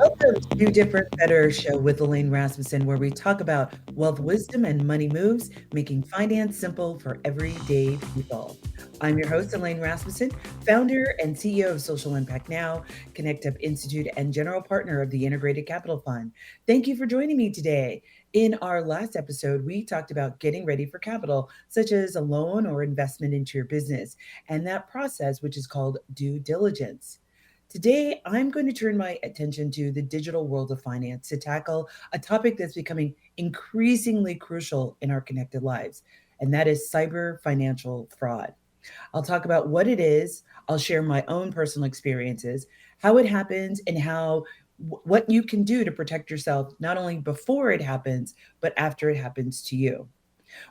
Welcome to Different Better Show with Elaine Rasmussen, where we talk about wealth wisdom and money moves, making finance simple for everyday people. I'm your host, Elaine Rasmussen, founder and CEO of Social Impact Now, Connect Up Institute, and general partner of the Integrated Capital Fund. Thank you for joining me today. In our last episode, we talked about getting ready for capital, such as a loan or investment into your business, and that process, which is called due diligence. Today, I'm going to turn my attention to the digital world of finance to tackle a topic that's becoming increasingly crucial in our connected lives, and that is cyber financial fraud. I'll talk about what it is, I'll share my own personal experiences, how it happens, and what you can do to protect yourself not only before it happens, but after it happens to you.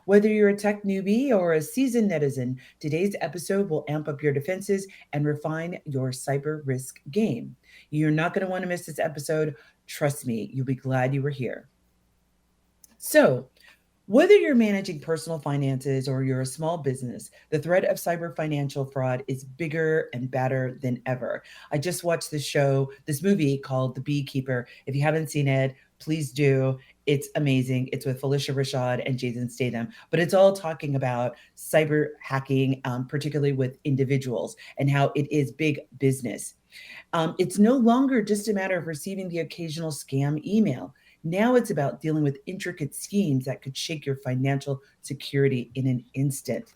Whether you're a tech newbie or a seasoned netizen, today's episode will amp up your defenses and refine your cyber risk game. You're not going to want to miss this episode. Trust me, you'll be glad you were here. So, whether you're managing personal finances or you're a small business, the threat of cyber financial fraud is bigger and badder than ever. I just watched this movie called The Beekeeper. If you haven't seen it, please do. It's amazing. It's with Felicia Rashad and Jason Statham, but it's all talking about cyber hacking, particularly with individuals and how it is big business. It's no longer just a matter of receiving the occasional scam email. Now it's about dealing with intricate schemes that could shake your financial security in an instant.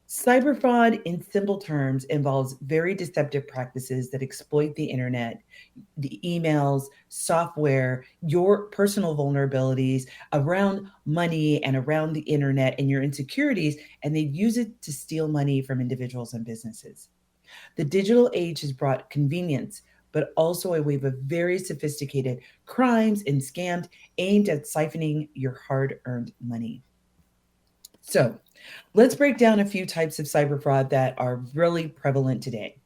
Cyber fraud, in simple terms, involves very deceptive practices that exploit the internet, the emails, software, your personal vulnerabilities around money and around the internet and your insecurities, and they use it to steal money from individuals and businesses. The digital age has brought convenience, but also a wave of very sophisticated crimes and scams aimed at siphoning your hard earned money. So, let's break down a few types of cyber fraud that are really prevalent today.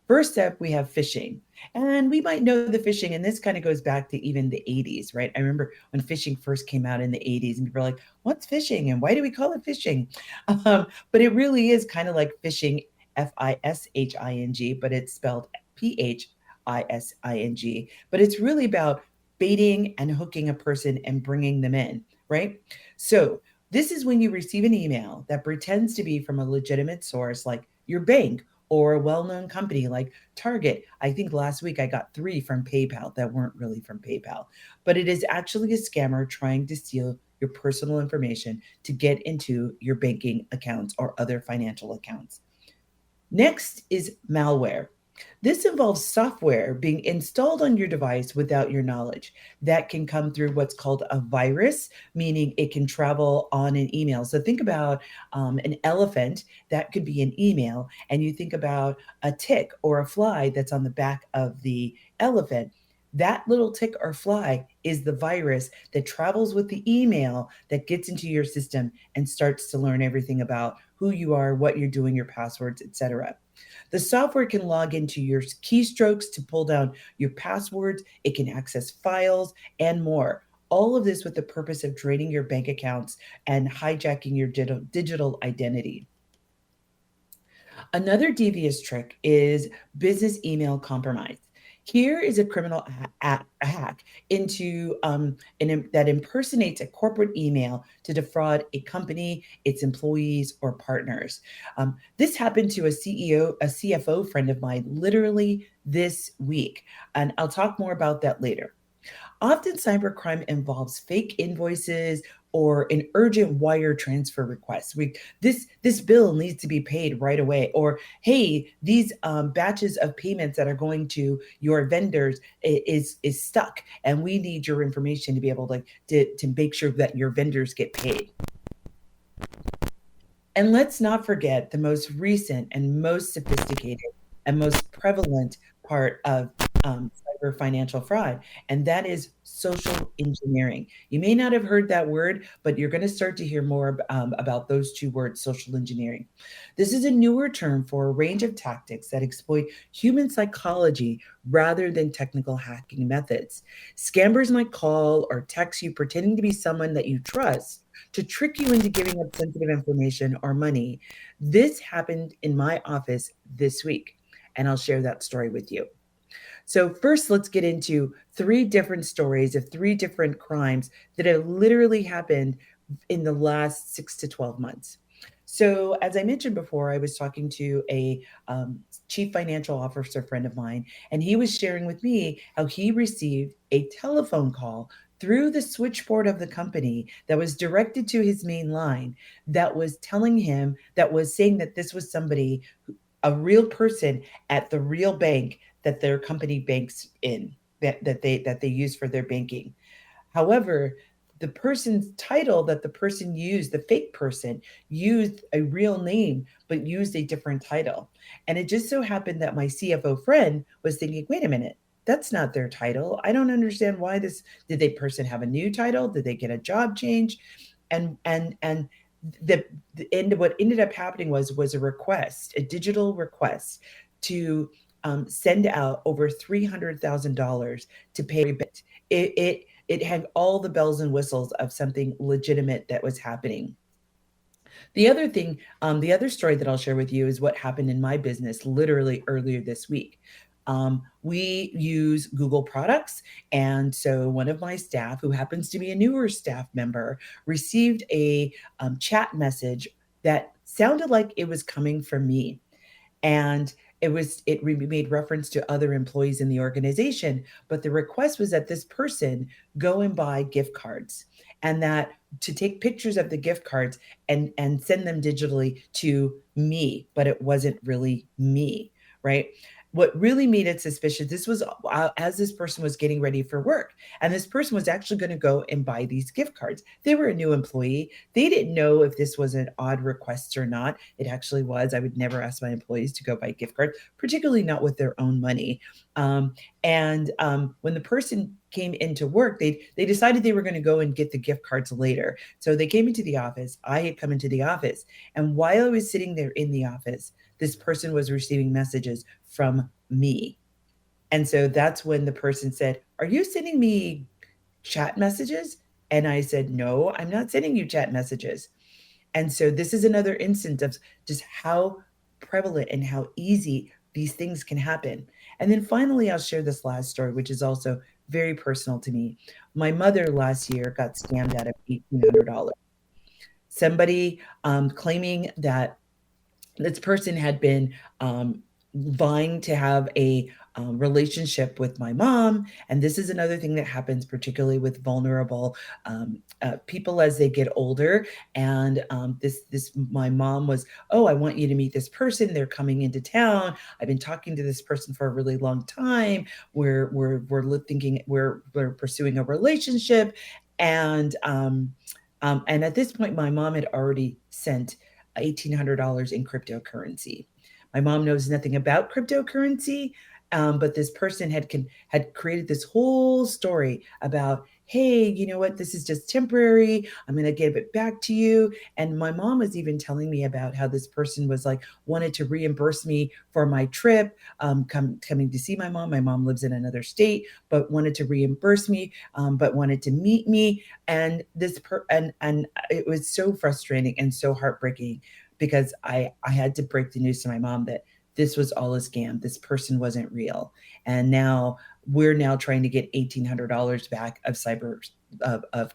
First up, we have phishing. And we might know the phishing, and this kind of goes back to even the 80s, right? I remember when phishing first came out in the 80s, and people were like, what's phishing? And why do we call it phishing? But it really is kind of like phishing, Fishing, but it's spelled Phising. But it's really about baiting and hooking a person and bringing them in, right? So, this is when you receive an email that pretends to be from a legitimate source like your bank or a well known company like Target. I think last week I got three from PayPal that weren't really from PayPal, but it is actually a scammer trying to steal your personal information to get into your banking accounts or other financial accounts. Next is malware. This involves software being installed on your device without your knowledge. That can come through what's called a virus, meaning it can travel on an email. So think about an elephant, that could be an email, and you think about a tick or a fly that's on the back of the elephant. That little tick or fly is the virus that travels with the email that gets into your system and starts to learn everything about who you are, what you're doing, your passwords, etc. The software can log into your keystrokes to pull down your passwords, it can access files, and more. All of this with the purpose of draining your bank accounts and hijacking your digital identity. Another devious trick is business email compromise. Here is a criminal hack into that impersonates a corporate email to defraud a company, its employees, or partners. This happened to a CFO friend of mine literally this week, and I'll talk more about that later. Often, cybercrime involves fake invoices or an urgent wire transfer request. This bill needs to be paid right away, or hey, these batches of payments that are going to your vendors is stuck, and we need your information to be able to make sure that your vendors get paid. And let's not forget the most recent and most sophisticated and most prevalent part of cyber financial fraud, and that is social engineering. You may not have heard that word, but you're going to start to hear more about those two words, social engineering. This is a newer term for a range of tactics that exploit human psychology rather than technical hacking methods. Scammers might call or text you pretending to be someone that you trust to trick you into giving up sensitive information or money. This happened in my office this week, and I'll share that story with you. So, first, let's get into three different stories of three different crimes that have literally happened in the last 6 to 12 months. So, as I mentioned before, I was talking to a chief financial officer friend of mine, and he was sharing with me how he received a telephone call through the switchboard of the company that was directed to his main line that was telling him, that was saying that this was somebody, a real person at the real bank that their company banks in, that they use for their banking. However, the person's title that the person used, the fake person, used a real name but used a different title. And it just so happened that my CFO friend was thinking, wait a minute, that's not their title. I don't understand why this. Did they person have a new title? Did they get a job change? And the, the end, what ended up happening was a request, a digital request to send out over $300,000 to pay bit. It had all the bells and whistles of something legitimate that was happening. The other thing, the other story that I'll share with you is what happened in my business literally earlier this week. We use Google products. And so one of my staff, who happens to be a newer staff member, received a chat message that sounded like it was coming from me. And it made reference to other employees in the organization, but the request was that this person go and buy gift cards, and that to take pictures of the gift cards and send them digitally to me, but it wasn't really me, right? What really made it suspicious, this was as this person was getting ready for work, and this person was actually going to go and buy these gift cards. They were a new employee. They didn't know if this was an odd request or not. It actually was. I would never ask my employees to go buy gift cards, particularly not with their own money. And when the person came into work, they decided they were going to go and get the gift cards later. So they came into the office. I had come into the office, and while I was sitting there in the office, this person was receiving messages from me. And so that's when the person said, "Are you sending me chat messages?" And I said, "No, I'm not sending you chat messages." And so this is another instance of just how prevalent and how easy these things can happen. And then finally, I'll share this last story, which is also very personal to me. My mother last year got scammed out of $1,800. Somebody claiming that this person had been vying to have a relationship with my mom. And this is another thing that happens, particularly with vulnerable people as they get older. And my mom was, "Oh, I want you to meet this person. They're coming into town. I've been talking to this person for a really long time. We're pursuing a relationship." And at this point, my mom had already sent $1,800 in cryptocurrency. My mom knows nothing about cryptocurrency, but this person had created this whole story about, "Hey, you know what? This is just temporary. I'm going to give it back to you." And my mom was even telling me about how this person was like, wanted to reimburse me for my trip, coming to see my mom. My mom lives in another state, but wanted to reimburse me, but wanted to meet me. And and it was so frustrating and so heartbreaking, because I had to break the news to my mom that this was all a scam. This person wasn't real. And now we're now trying to get $1,800 back of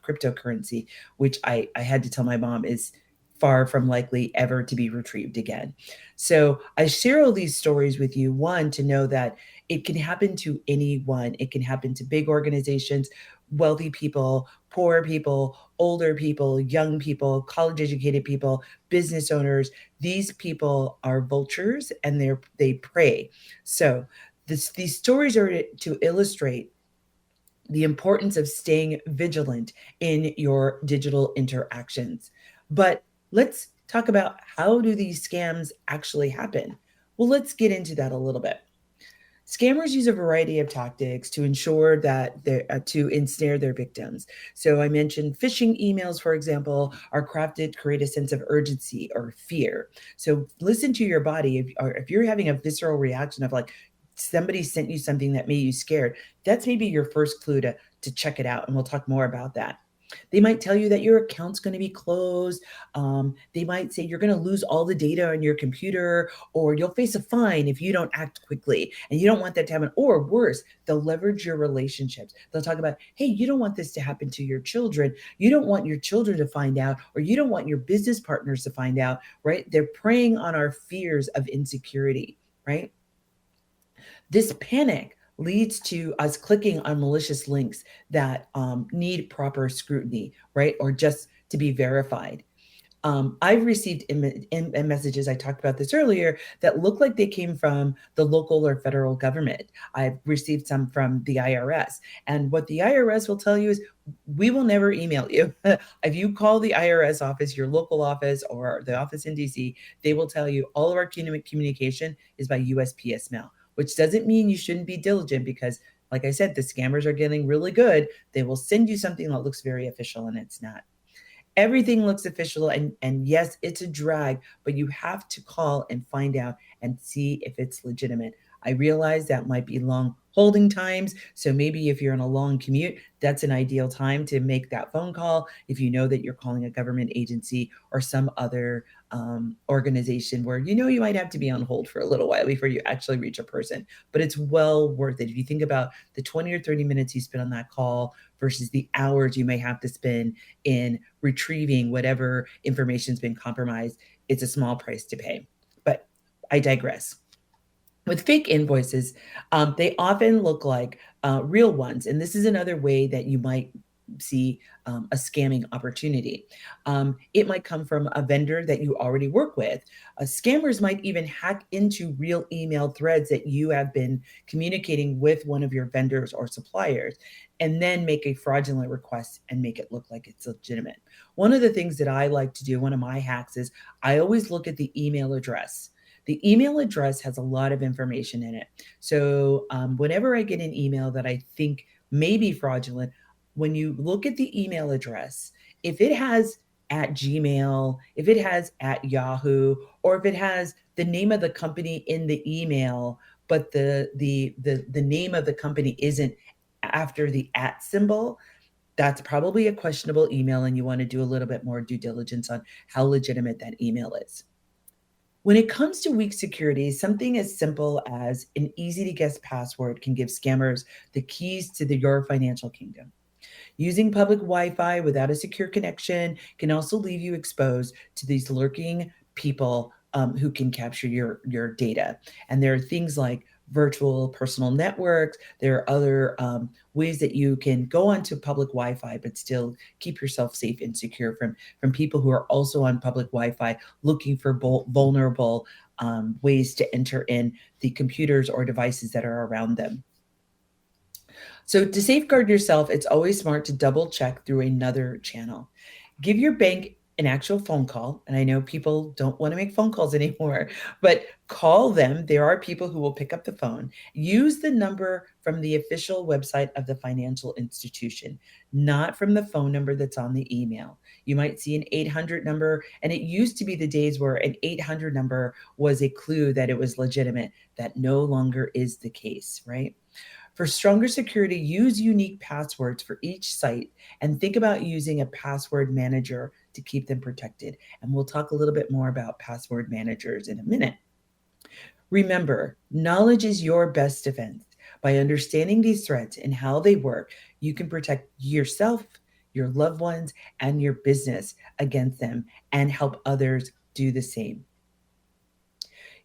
cryptocurrency, which I had to tell my mom is far from likely ever to be retrieved again. So I share all these stories with you, one, to know that it can happen to anyone. It can happen to big organizations, wealthy people, poor people, older people, young people, college educated people, business owners. These people are vultures, and they prey. So these stories are to illustrate the importance of staying vigilant in your digital interactions. But let's talk about, how do these scams actually happen? Well, let's get into that a little bit. Scammers use a variety of tactics to ensure that they to ensnare their victims. So I mentioned phishing emails, for example, are crafted to create a sense of urgency or fear. So listen to your body. If you're having a visceral reaction of like somebody sent you something that made you scared, that's maybe your first clue to check it out. And we'll talk more about that. They might tell you that your account's going to be closed. They might say you're going to lose all the data on your computer, or you'll face a fine if you don't act quickly. And you don't want that to happen. Or worse, they'll leverage your relationships. They'll talk about, hey, you don't want this to happen to your children. You don't want your children to find out, or you don't want your business partners to find out, right? They're preying on our fears of insecurity, right? This panic leads to us clicking on malicious links that need proper scrutiny, right? Or just to be verified. I've received messages, I talked about this earlier, that look like they came from the local or federal government. I've received some from the IRS. And what the IRS will tell you is, we will never email you. If you call the IRS office, your local office, or the office in DC, they will tell you all of our communication is by USPS mail, which doesn't mean you shouldn't be diligent, because, like I said, the scammers are getting really good. They will send you something that looks very official and it's not. Everything looks official, and yes, it's a drag, but you have to call and find out and see if it's legitimate. I realize that might be long holding times, so maybe if you're on a long commute, that's an ideal time to make that phone call if you know that you're calling a government agency or some other organization where you know you might have to be on hold for a little while before you actually reach a person. But it's well worth it. If you think about the 20 or 30 minutes you spend on that call versus the hours you may have to spend in retrieving whatever information's been compromised, it's a small price to pay. But I digress. With fake invoices, they often look like real ones. And this is another way that you might see a scamming opportunity. It might come from a vendor that you already work with. Scammers might even hack into real email threads that you have been communicating with one of your vendors or suppliers, and then make a fraudulent request and make it look like it's legitimate. One of the things that I like to do, one of my hacks, is I always look at the email address. The email address has a lot of information in it. So whenever I get an email that I think may be fraudulent, when you look at the email address, if it has at Gmail, if it has at Yahoo, or if it has the name of the company in the email, but the name of the company isn't after the at symbol, that's probably a questionable email, and you want to do a little bit more due diligence on how legitimate that email is. When it comes to weak security, something as simple as an easy to guess password can give scammers the keys to your financial kingdom. Using public Wi Fi without a secure connection can also leave you exposed to these lurking people who can capture your data. And there are things like virtual personal networks. There are other ways that you can go onto public Wi Fi, but still keep yourself safe and secure from people who are also on public Wi Fi looking for vulnerable ways to enter in the computers or devices that are around them. So, to safeguard yourself, it's always smart to double check through another channel. Give your bank an actual phone call. And I know people don't want to make phone calls anymore, but call them. There are people who will pick up the phone. Use the number from the official website of the financial institution, not from the phone number that's on the email. You might see an 800 number, and it used to be the days where an 800 number was a clue that it was legitimate. That no longer is the case, right? For stronger security, use unique passwords for each site and think about using a password manager to keep them protected. And we'll talk a little bit more about password managers in a minute. Remember, knowledge is your best defense. By understanding these threats and how they work, you can protect yourself, your loved ones, and your business against them and help others do the same.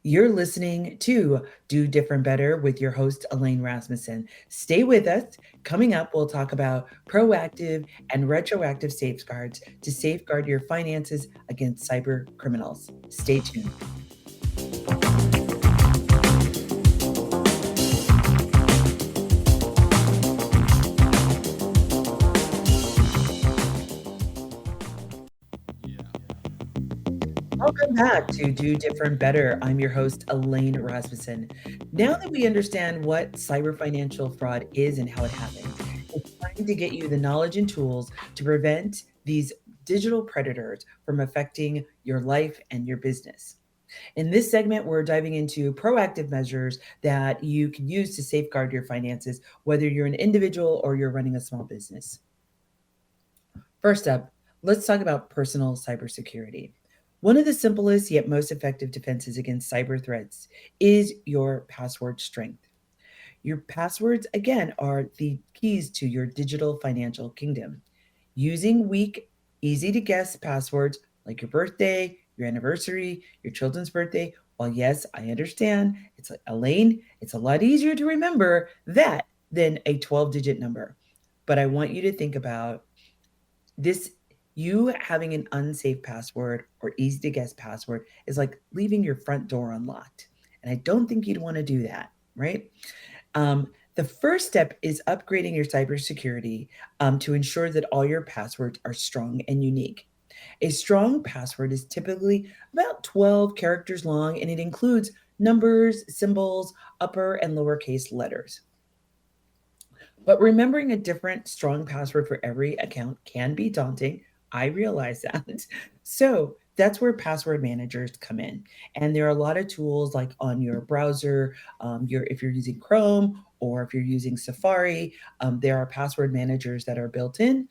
You're listening to Do Different Better with your host, Elaine Rasmussen. Stay with us. Coming up, we'll talk about proactive and retroactive safeguards to safeguard your finances against cyber criminals. Stay tuned. Welcome back to Do Different Better. I'm your host, Elaine Rasmussen. Now that we understand what cyber financial fraud is and how it happens, it's time to get you the knowledge and tools to prevent these digital predators from affecting your life and your business. In this segment, we're diving into proactive measures that you can use to safeguard your finances, whether you're an individual or you're running a small business. First up, let's talk about personal cybersecurity. One of the simplest yet most effective defenses against cyber threats is your password strength. Your passwords, again, are the keys to your digital financial kingdom. Using weak, easy to guess passwords like your birthday, your anniversary, your children's birthday, while yes, I understand, it's like Elaine, it's a lot easier to remember that than a 12-digit number. But I want you to think about this, you having an unsafe password or easy to guess password is like leaving your front door unlocked. And I don't think you'd want to do that, right? Um, the first step is upgrading your cybersecurity to ensure that all your passwords are strong and unique. A strong password is typically about 12 characters long and it includes numbers, symbols, upper and lowercase letters. But remembering a different strong password for every account can be daunting. I realize that. So that's where password managers come in. And there are a lot of tools like on your browser, if you're using Chrome or if you're using Safari, there are password managers that are built in.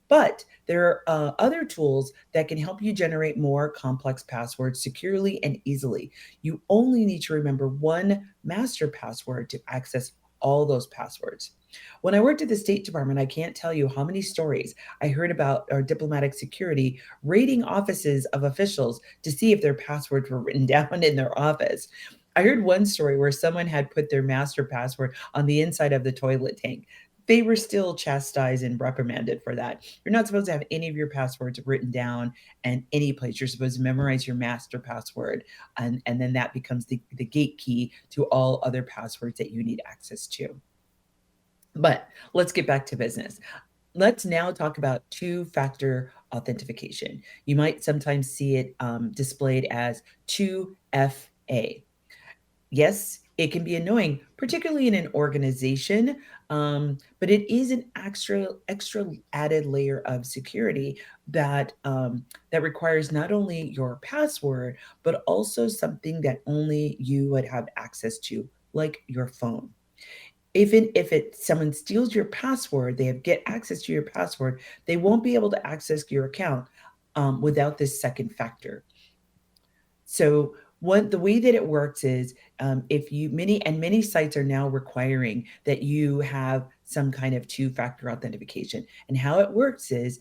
But there are other tools that can help you generate more complex passwords securely and easily. You only need to remember one master password to access all those passwords. When I worked at the State Department, I can't tell you how many stories I heard about our diplomatic security raiding offices of officials to see if their passwords were written down in their office. I heard one story where someone had put their master password on the inside of the toilet tank. They were still chastised and reprimanded for that. You're not supposed to have any of your passwords written down and any place. You're supposed to memorize your master password, and then that becomes the gate key to all other passwords that you need access to. But let's get back to business. Let's now talk about two-factor authentication. You might sometimes see it displayed as 2FA. Yes, it can be annoying, particularly in an organization, but it is an extra added layer of security that requires not only your password, but also something that only you would have access to, like your phone. If someone steals your password, they have get access to your password, they won't be able to access your account without this second factor. So what the way that it works is if you many sites are now requiring that you have some kind of two-factor authentication. And how it works is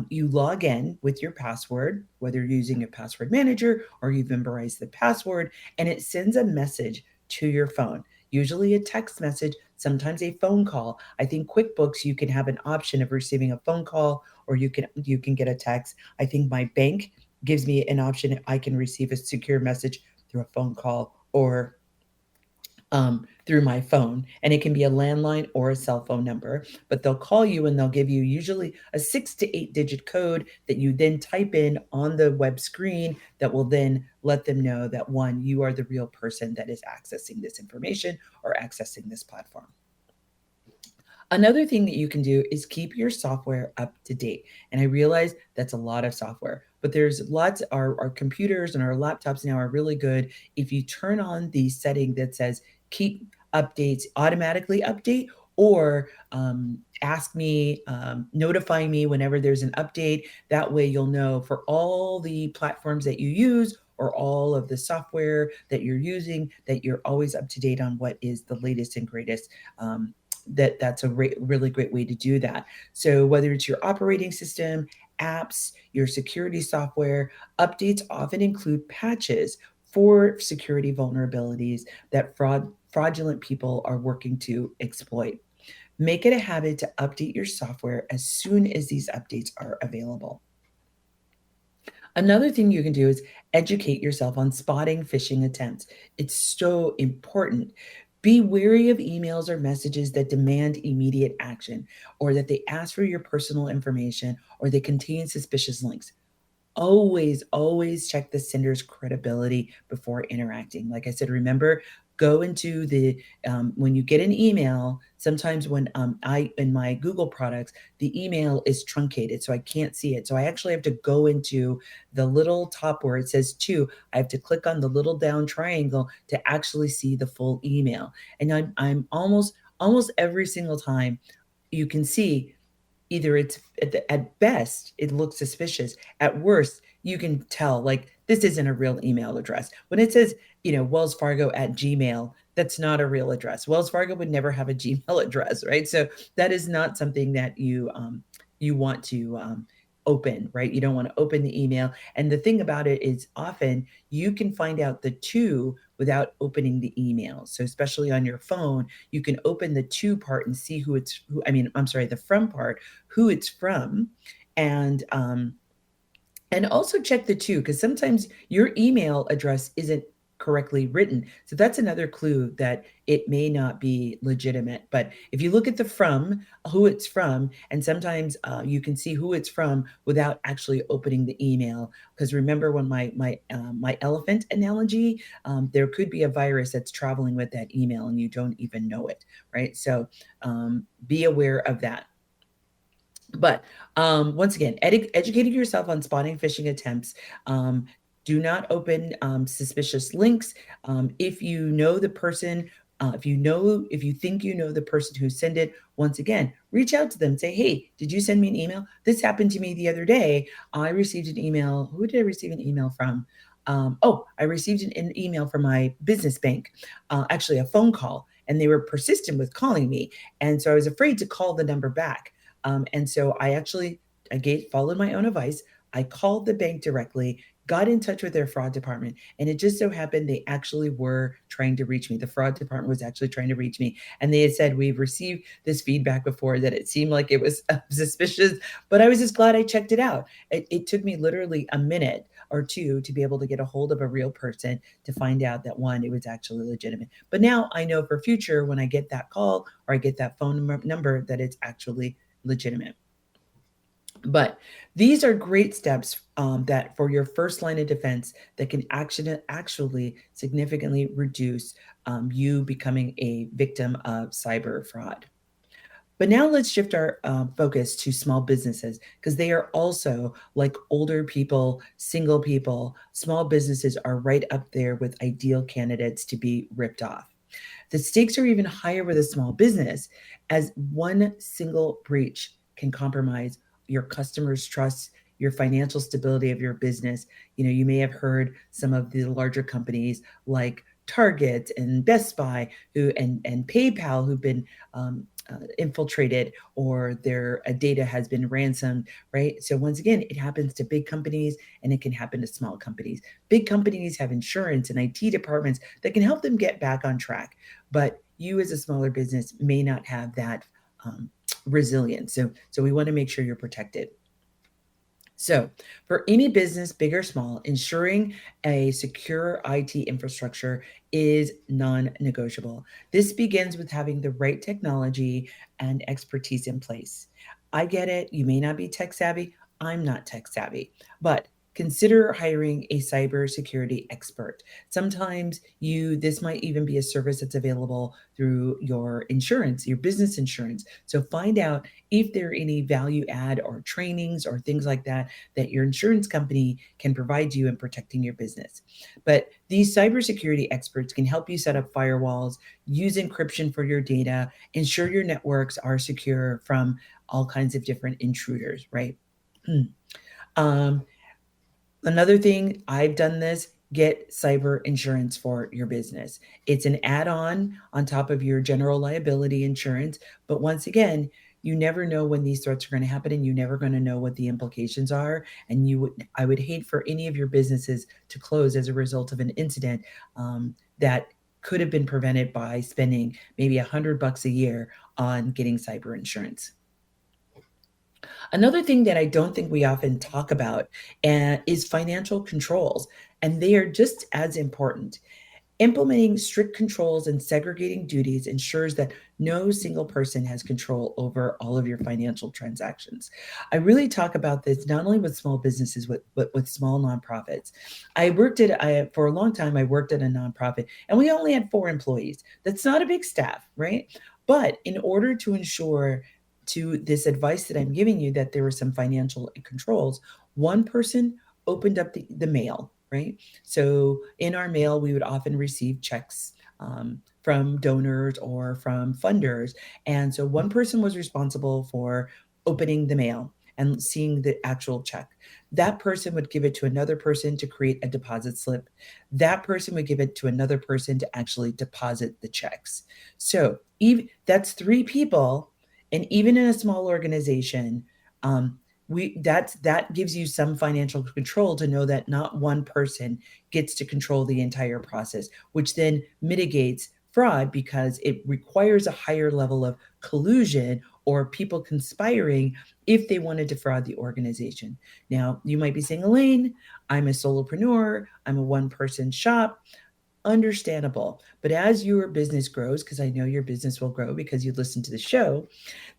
you log in with your password, whether you're using a password manager or you've memorized the password, and it sends a message to your phone, usually a text message, sometimes a phone call. I think QuickBooks you can have an option of receiving a phone call or you can get a text. I think my bank gives me an option. I can receive a secure message through a phone call or through my phone, and it can be a landline or a cell phone number. But they'll call you and they'll give you usually a 6 to 8 digit code that you then type in on the web screen that will then let them know that one, you are the real person that is accessing this information or accessing this platform. Another thing that you can do is keep your software up to date. And I realize that's a lot of software, but there's lots, our computers and our laptops now are really good. If you turn on the setting that says keep updates, automatically update, or ask me, notify me whenever there's an update. That way you'll know for all the platforms that you use or all of the software that you're using that you're always up to date on what is the latest and greatest. That's a really great way to do that. So whether it's your operating system, apps, your security software, updates often include patches for security vulnerabilities that fraudulent people are working to exploit. Make it a habit to update your software as soon as these updates are available. Another thing you can do is educate yourself on spotting phishing attempts. It's so important. Be wary of emails or messages that demand immediate action, or that they ask for your personal information, or they contain suspicious links. Always check the sender's credibility before interacting. Like I said, remember, go into the when you get an email, sometimes when I in my Google products, the email is truncated, so I can't see it. So I actually have to go into the little top where it says to. I have to click on the little down triangle to actually see the full email. And I'm almost every single time you can see either it's at best it looks suspicious. At worst, you can tell like this isn't a real email address. When it says, Wells Fargo at Gmail, that's not a real address. Wells Fargo would never have a Gmail address, right? So that is not something that you want to open, right? You don't want to open the email. And the thing about it is often you can find out the two without opening the email. So especially on your phone, you can open the to part and see I'm sorry, the from part, who it's from. And also check the to, because sometimes your email address isn't correctly written. So that's another clue that it may not be legitimate. But if you look at the from, who it's from, and sometimes you can see who it's from without actually opening the email. Because remember when my elephant analogy, there could be a virus that's traveling with that email and you don't even know it, right? So be aware of that. But once again, educating yourself on spotting phishing attempts. Do not open suspicious links. If you know the person, if you think you know the person who sent it, once again, reach out to them. Say, hey, did you send me an email? This happened to me the other day. I received an email. Who did I receive an email from? I received an email from my business bank, actually a phone call, and they were persistent with calling me. And so I was afraid to call the number back. And so followed my own advice. I called the bank directly, got in touch with their fraud department, and it just so happened they actually were trying to reach me. The fraud department was actually trying to reach me, and they had said we've received this feedback before that it seemed like it was suspicious, but I was just glad I checked it out. It took me literally a minute or two to be able to get a hold of a real person to find out that one, it was actually legitimate. But now I know for future when I get that call or I get that phone number that it's actually legitimate. But these are great steps that for your first line of defense that can actually significantly reduce you becoming a victim of cyber fraud. But now let's shift our focus to small businesses because they are also like older people, single people. Small businesses are right up there with ideal candidates to be ripped off. The stakes are even higher with a small business, as one single breach can compromise your customers' trust, your financial stability of your business. You may have heard some of the larger companies like Target and Best Buy and PayPal who've been infiltrated, or their data has been ransomed, right? So once again, it happens to big companies and it can happen to small companies. Big companies have insurance and IT departments that can help them get back on track, but you as a smaller business may not have that resilience. So we want to make sure you're protected. So, for any business, big or small, ensuring a secure IT infrastructure is non negotiable. This begins with having the right technology and expertise in place. I get it. You may not be tech savvy. I'm not tech savvy, but consider hiring a cybersecurity expert. Sometimes this might even be a service that's available through your insurance, your business insurance. So find out if there are any value add or trainings or things like that that your insurance company can provide you in protecting your business. But these cybersecurity experts can help you set up firewalls, use encryption for your data, ensure your networks are secure from all kinds of different intruders, right? um, Another thing, I've done this, get cyber insurance for your business. It's an add on top of your general liability insurance. But once again, you never know when these threats are going to happen and you're never going to know what the implications are. And I would hate for any of your businesses to close as a result of an incident that could have been prevented by spending maybe $100 a year on getting cyber insurance. Another thing that I don't think we often talk about is financial controls, and they are just as important. Implementing strict controls and segregating duties ensures that no single person has control over all of your financial transactions. I really talk about this not only with small businesses, but with small nonprofits. For a long time, I worked at a nonprofit and we only had 4 employees. That's not a big staff, right? But in order to ensure to this advice that I'm giving you that there were some financial controls, one person opened up the mail, right? So in our mail, we would often receive checks from donors or from funders. And so one person was responsible for opening the mail and seeing the actual check. That person would give it to another person to create a deposit slip. That person would give it to another person to actually deposit the checks. So even that's three people, and even in a small organization, um, that gives you some financial control to know that not one person gets to control the entire process, which then mitigates fraud because it requires a higher level of collusion or people conspiring if they want to defraud the organization. Now, you might be saying, Elaine, I'm a solopreneur, I'm a one person shop. Understandable. But as your business grows, because I know your business will grow because you listen to the show,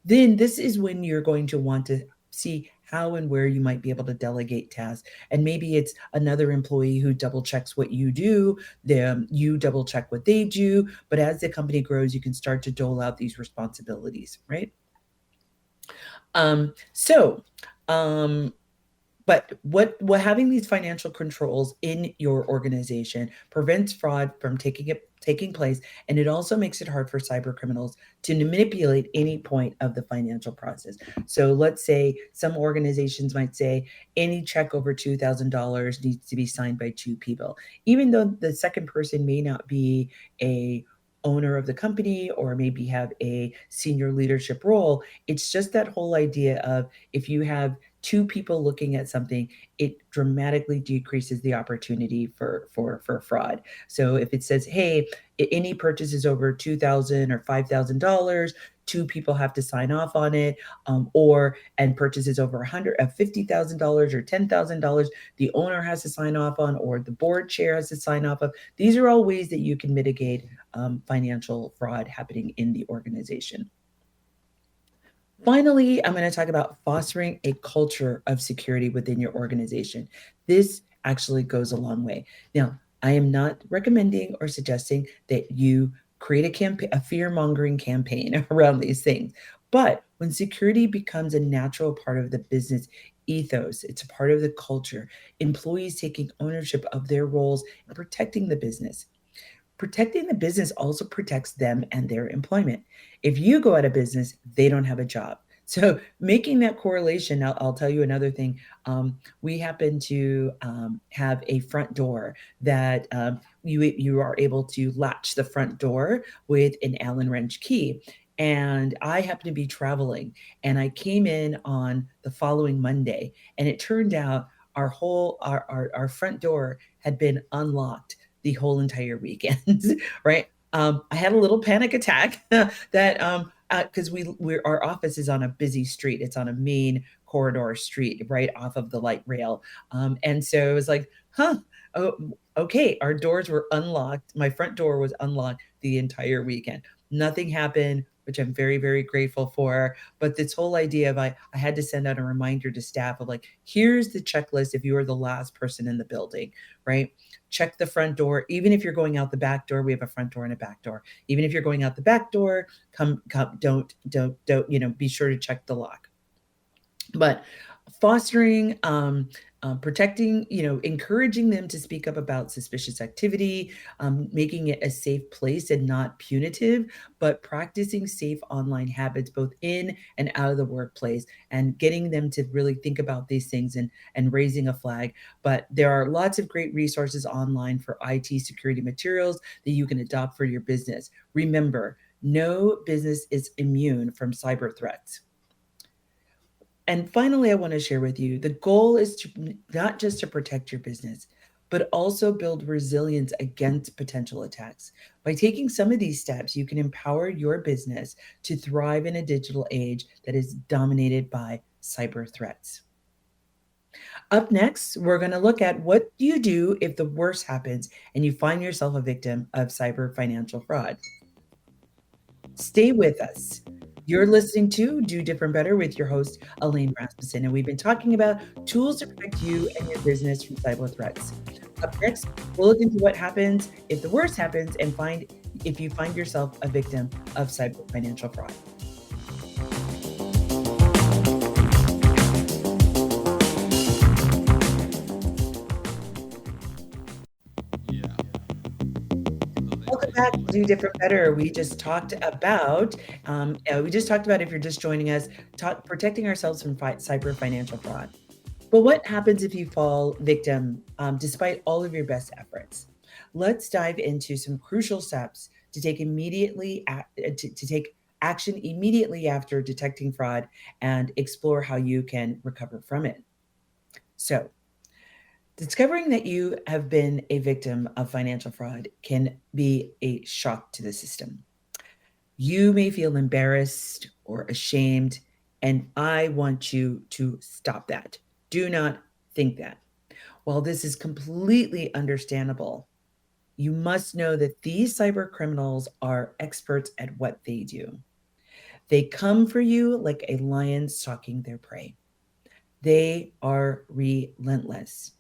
then this is when you're going to want to see how and where you might be able to delegate tasks. And maybe it's another employee who double checks what you do, you double check what they do. But as the company grows, you can start to dole out these responsibilities, right? Um, so, um, but what having these financial controls in your organization prevents fraud from taking place, and it also makes it hard for cyber criminals to manipulate any point of the financial process. So let's say some organizations might say any check over $2,000 needs to be signed by two people, even though the second person may not be a owner of the company or maybe have a senior leadership role. It's just that whole idea of if you have two people looking at something, it dramatically decreases the opportunity for fraud. So if it says, hey, any purchases over $2,000 or $5,000, two people have to sign off on it, or and purchases over $150,000 or $10,000, the owner has to sign off on, or the board chair has to sign off of. These are all ways that you can mitigate financial fraud happening in the organization. Finally, I'm going to talk about fostering a culture of security within your organization. This actually goes a long way. Now, I am not recommending or suggesting that you create a fear-mongering campaign around these things. But when security becomes a natural part of the business ethos, it's a part of the culture, employees taking ownership of their roles and protecting the business. Protecting the business also protects them and their employment. If you go out of business, they don't have a job. So making that correlation, I'll tell you another thing. We happen to have a front door that you are able to latch the front door with an Allen wrench key. And I happened to be traveling, and I came in on the following Monday, and it turned out our front door had been unlocked the whole entire weekend, right? I had a little panic attack that because our office is on a busy street. It's on a main corridor street right off of the light rail. And so it was like, huh, oh, okay, our doors were unlocked. My front door was unlocked the entire weekend. Nothing happened, which I'm very, very grateful for. But this whole idea of I had to send out a reminder to staff of like, here's the checklist if you are the last person in the building, right? Check the front door. Even if you're going out the back door, we have a front door and a back door. Even if you're going out the back door, come, don't, be sure to check the lock. But fostering, protecting, encouraging them to speak up about suspicious activity, making it a safe place and not punitive, but practicing safe online habits both in and out of the workplace and getting them to really think about these things and raising a flag. But there are lots of great resources online for IT security materials that you can adopt for your business. Remember, no business is immune from cyber threats. And finally, I want to share with you the goal is to not just to protect your business, but also build resilience against potential attacks. By taking some of these steps, you can empower your business to thrive in a digital age that is dominated by cyber threats. Up next, we're going to look at what do you do if the worst happens and you find yourself a victim of cyber financial fraud. Stay with us. You're listening to Do Different Better with your host, Elaine Rasmussen, and we've been talking about tools to protect you and your business from cyber threats. Up next, we'll look into what happens if the worst happens and find if you find yourself a victim of cyber financial fraud. Welcome back to Do Different Better. We just talked about, if you're just joining us, protecting ourselves from cyber financial fraud. But what happens if you fall victim despite all of your best efforts? Let's dive into some crucial steps to take to take action immediately after detecting fraud and explore how you can recover from it. So, discovering that you have been a victim of financial fraud can be a shock to the system. You may feel embarrassed or ashamed, and I want you to stop that. Do not think that. While this is completely understandable, you must know that these cyber criminals are experts at what they do. They come for you like a lion stalking their prey. They are relentless.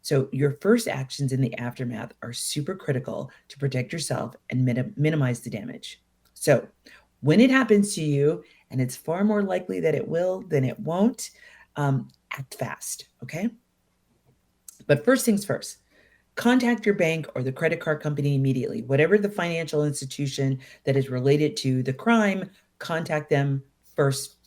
So, your first actions in the aftermath are super critical to protect yourself and minimize the damage. So, when it happens to you, and it's far more likely that it will than it won't, act fast, okay? But first things first, contact your bank or the credit card company immediately. Whatever the financial institution that is related to the crime, contact them first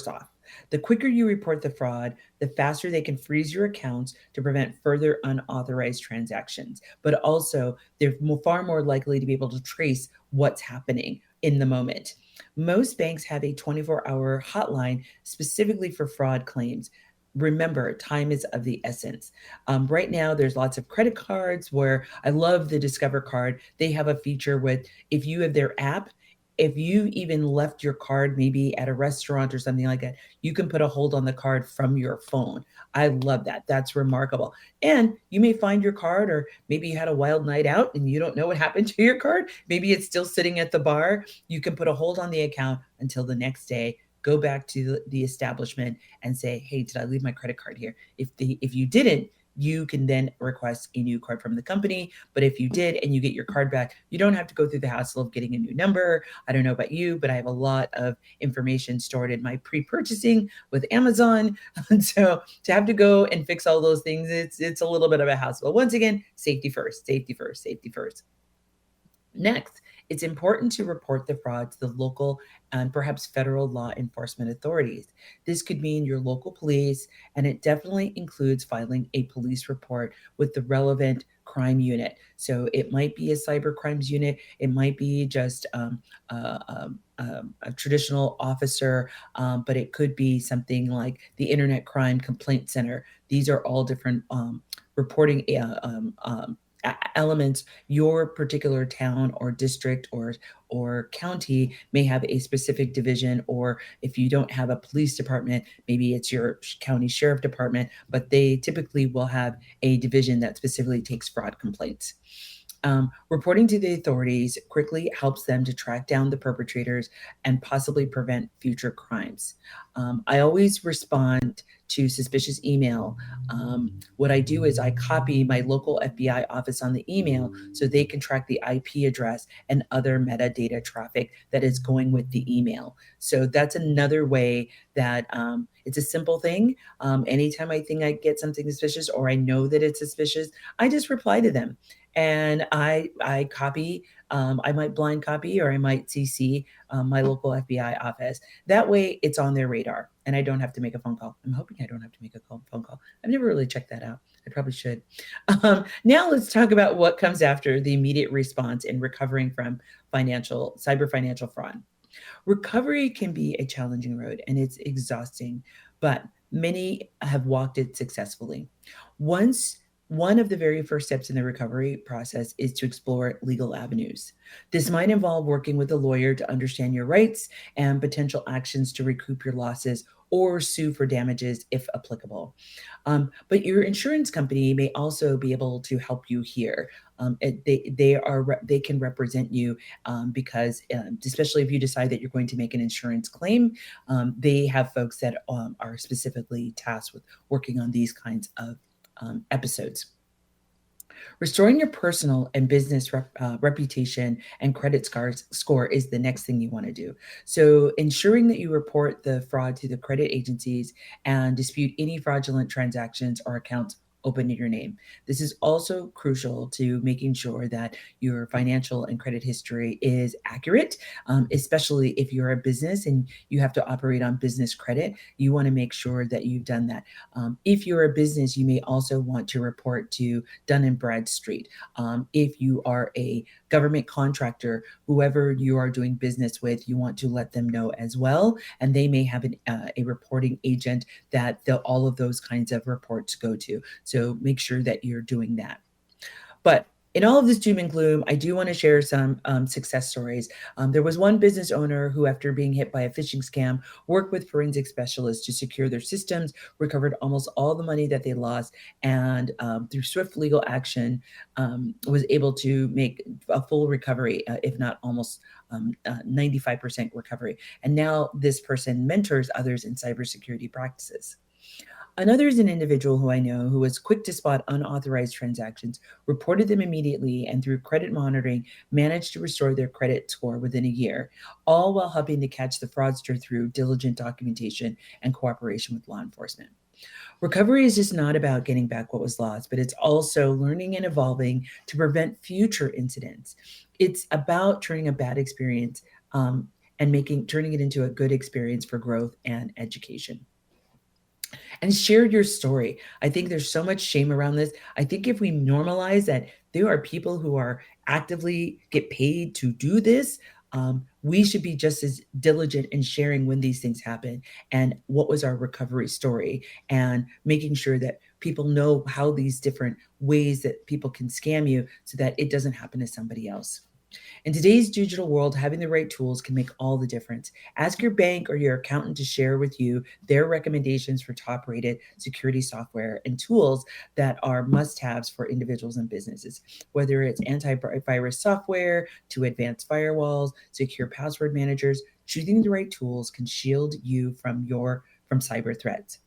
off. The quicker you report the fraud, the faster they can freeze your accounts to prevent further unauthorized transactions. But also, they're far more likely to be able to trace what's happening in the moment. Most banks have a 24-hour hotline specifically for fraud claims. Remember, time is of the essence. Right now, there's lots of credit cards where I love the Discover card. They have a feature with, if you have their app, if you even left your card maybe at a restaurant or something like that, you can put a hold on the card from your phone. I love that. That's remarkable. And you may find your card, or maybe you had a wild night out and you don't know what happened to your card. Maybe it's still sitting at the bar. You can put a hold on the account until the next day. Go back to the establishment and say, "Hey, did I leave my credit card here?" If you didn't, you can then request a new card from the company. But if you did and you get your card back, you don't have to go through the hassle of getting a new number. I don't know about you, but I have a lot of information stored in my pre-purchasing with Amazon. And so to have to go and fix all those things, it's a little bit of a hassle. But once again, safety first, safety first, safety first. Next, it's important to report the fraud to the local and perhaps federal law enforcement authorities. This could mean your local police, and it definitely includes filing a police report with the relevant crime unit. So it might be a cyber crimes unit, it might be just a traditional officer, but it could be something like the Internet Crime Complaint Center. These are all different reporting elements. Your particular town or district or county may have a specific division, or if you don't have a police department, maybe it's your county sheriff department, but they typically will have a division that specifically takes fraud complaints. Reporting to the authorities quickly helps them to track down the perpetrators and possibly prevent future crimes. I always respond to suspicious email. What I do is I copy my local FBI office on the email so they can track the IP address and other metadata traffic that is going with the email. So that's another way that it's a simple thing. Anytime I think I get something suspicious or I know that it's suspicious, I just reply to them and I copy. I might blind copy or I might CC my local FBI office. That way, it's on their radar, and I don't have to make a phone call. I'm hoping I don't have to make a phone call. I've never really checked that out. I probably should. Now let's talk about what comes after the immediate response in recovering from cyber financial fraud. Recovery can be a challenging road and it's exhausting, but many have walked it successfully. Once One of the very first steps in the recovery process is to explore legal avenues. This might involve working with a lawyer to understand your rights and potential actions to recoup your losses or sue for damages if applicable. But your insurance company may also be able to help you here. They can represent you because especially if you decide that you're going to make an insurance claim, they have folks that are specifically tasked with working on these kinds of episodes. Restoring your personal and business reputation and score is the next thing you want to do. So, ensuring that you report the fraud to the credit agencies and dispute any fraudulent transactions or accounts open in your name. This is also crucial to making sure that your financial and credit history is accurate, especially if you're a business and you have to operate on business credit. You want to make sure that you've done that. If you're a business, you may also want to report to Dun and Bradstreet. If you are a government contractor, whoever you are doing business with, you want to let them know as well, and they may have a reporting agent that all of those kinds of reports go to. So make sure that you're doing that. But in all of this doom and gloom, I do want to share some success stories. There was one business owner who, after being hit by a phishing scam, worked with forensic specialists to secure their systems, recovered almost all the money that they lost, and through swift legal action, was able to make a full recovery, if not almost 95% recovery. And now this person mentors others in cybersecurity practices. Another is an individual who I know who was quick to spot unauthorized transactions, reported them immediately, and through credit monitoring, managed to restore their credit score within a year, all while helping to catch the fraudster through diligent documentation and cooperation with law enforcement. Recovery is just not about getting back what was lost, but it's also learning and evolving to prevent future incidents. It's about turning a bad experience and turning it into a good experience for growth and education, and share your story. I think there's so much shame around this. I think if we normalize that there are people who are actively get paid to do this, we should be just as diligent in sharing when these things happen and what was our recovery story, and making sure that people know how these different ways that people can scam you so that it doesn't happen to somebody else. In today's digital world, having the right tools can make all the difference. Ask your bank or your accountant to share with you their recommendations for top rated security software and tools that are must haves for individuals and businesses, whether it's antivirus software to advanced firewalls, secure password managers. Choosing the right tools can shield you from cyber threats.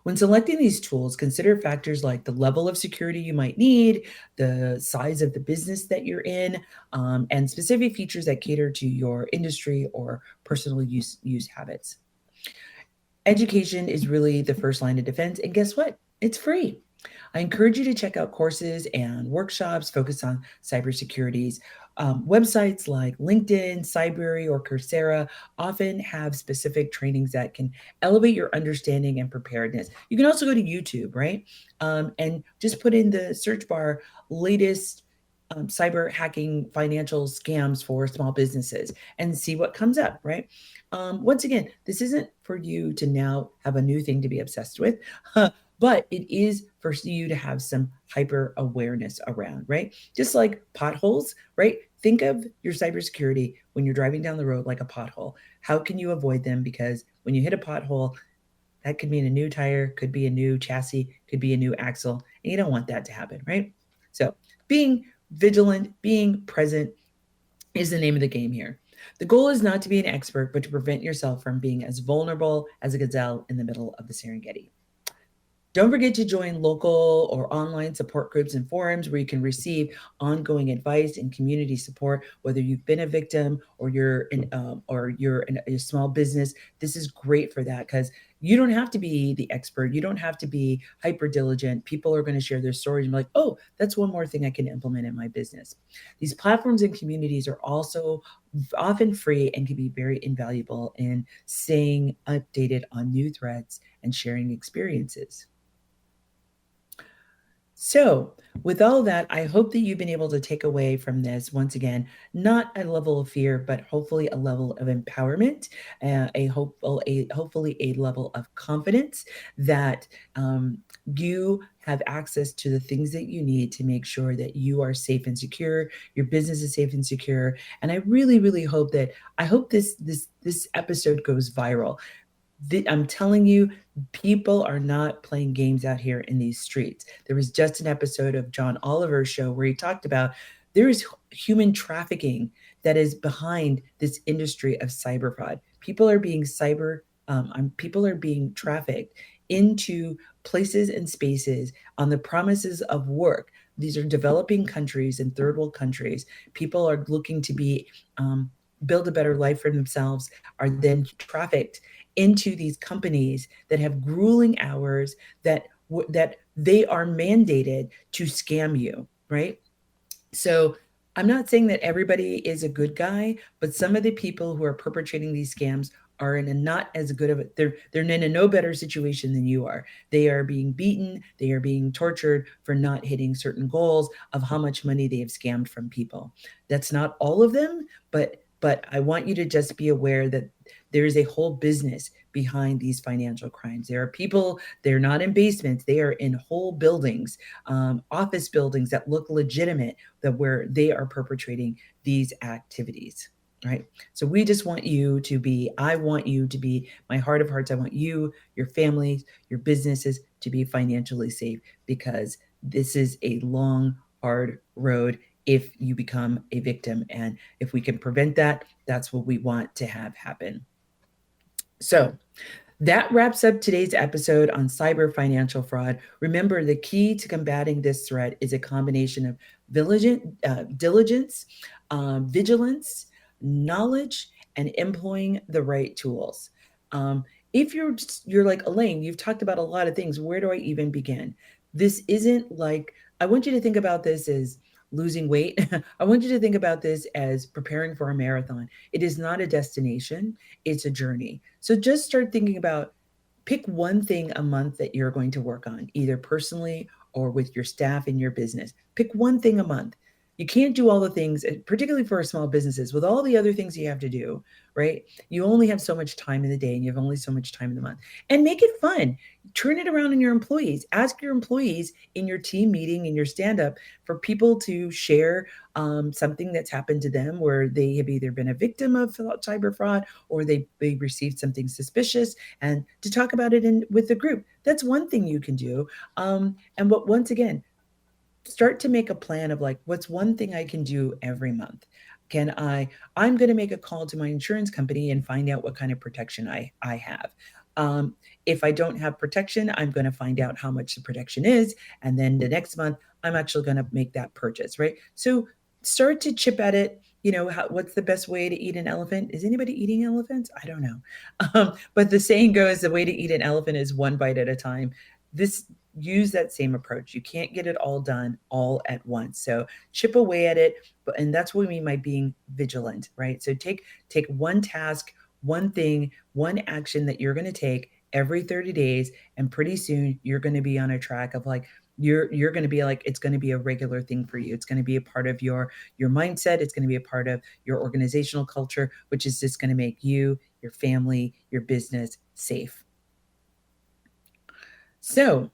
When selecting these tools, consider factors like the level of security you might need, the size of the business that you're in, and specific features that cater to your industry or personal use habits. Education is really the first line of defense, and guess what? It's free. I encourage you to check out courses and workshops focused on cybersecurities. Websites like LinkedIn, Cyber, or Coursera often have specific trainings that can elevate your understanding and preparedness. You can also go to YouTube, right? And just put in the search bar latest cyber hacking financial scams for small businesses and see what comes up, right? Once again, this isn't for you to now have a new thing to be obsessed with. But it is for you to have some hyper awareness around, right? Just like potholes, right? Think of your cybersecurity when you're driving down the road like a pothole. How can you avoid them? Because when you hit a pothole, that could mean a new tire, could be a new chassis, could be a new axle, and you don't want that to happen, right? So being vigilant, being present is the name of the game here. The goal is not to be an expert, but to prevent yourself from being as vulnerable as a gazelle in the middle of the Serengeti. Don't forget to join local or online support groups and forums where you can receive ongoing advice and community support. Whether you've been a victim or you're in a small business, this is great for that, because you don't have to be the expert. You don't have to be hyper diligent. People are going to share their stories and be like, "Oh, that's one more thing I can implement in my business." These platforms and communities are also often free and can be very invaluable in staying updated on new threats and sharing experiences. So, with all that, I hope that you've been able to take away from this, once again, not a level of fear, but hopefully a level of empowerment, hopefully a level of confidence that you have access to the things that you need to make sure that you are safe and secure, your business is safe and secure. And I really, really hope that I hope this episode goes viral. I'm telling you, people are not playing games out here in these streets. There was just an episode of John Oliver's show where he talked about there is human trafficking that is behind this industry of cyber fraud. People are being trafficked into places and spaces on the promises of work. These are developing countries and third world countries. People are looking to build a better life for themselves, are then trafficked into these companies that have grueling hours, that they are mandated to scam you, right? So I'm not saying that everybody is a good guy, but some of the people who are perpetrating these scams are in a not as good of a they're in a no better situation than you are. They are being beaten, they are being tortured for not hitting certain goals of how much money they have scammed from people. That's not all of them, but I want you to just be aware that there is a whole business behind these financial crimes. There are people, they're not in basements, they are in whole buildings, office buildings that look legitimate, that where they are perpetrating these activities, right? So we just want you to be, I want you to be, my heart of hearts, I want you, your families, your businesses to be financially safe, because this is a long, hard road if you become a victim. And if we can prevent that, that's what we want to have happen. So, that wraps up today's episode on cyber financial fraud. Remember, the key to combating this threat is a combination of diligence, vigilance, knowledge, and employing the right tools. Um, if you're like Elaine, you've talked about a lot of things. Where do I even begin? This isn't like, I want you to think about this as losing weight. I want you to think about this as preparing for a marathon. It is not a destination, it's a journey. So just start thinking about, pick one thing a month that you're going to work on, either personally or with your staff in your business. Pick one thing a month. You can't do all the things, particularly for small businesses, with all the other things you have to do, right? You only have so much time in the day and you have only so much time in the month. And make it fun. Turn it around in your employees. Ask your employees in your team meeting, in your stand up, for people to share something that's happened to them where they have either been a victim of cyber fraud or they received something suspicious, and to talk about it with the group. That's one thing you can do. And what, once again, start to make a plan of like, what's one thing I can do every month? Can I'm going to make a call to my insurance company and find out what kind of protection I have. If I don't have protection, I'm going to find out how much the protection is. And then the next month, I'm actually going to make that purchase, right? So start to chip at it. What's the best way to eat an elephant? Is anybody eating elephants? I don't know. But the saying goes, the way to eat an elephant is one bite at a time. This Use that same approach. You can't get it all done all at once. So chip away at it, and that's what we mean by being vigilant, right? So take one task, one thing, one action that you're going to take every 30 days, and pretty soon you're going to be on a track of like, you're going to be like, it's going to be a regular thing for you. It's going to be a part of your mindset. It's going to be a part of your organizational culture, which is just going to make you, your family, your business safe. So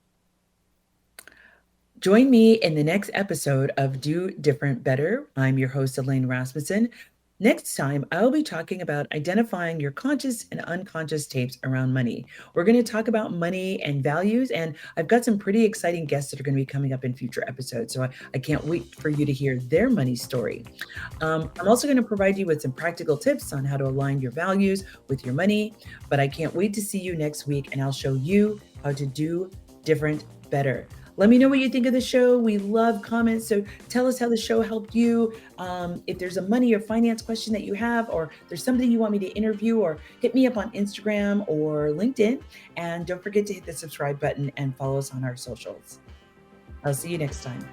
join me in the next episode of Do Different Better. I'm your host, Elaine Rasmussen. Next time, I'll be talking about identifying your conscious and unconscious tapes around money. We're going to talk about money and values, and I've got some pretty exciting guests that are going to be coming up in future episodes. So I can't wait for you to hear their money story. I'm also going to provide you with some practical tips on how to align your values with your money, but I can't wait to see you next week, and I'll show you how to do different better. Let me know what you think of the show. We love comments. So tell us how the show helped you. If there's a money or finance question that you have, or there's something you want me to interview, or hit me up on Instagram or LinkedIn. And don't forget to hit the subscribe button and follow us on our socials. I'll see you next time.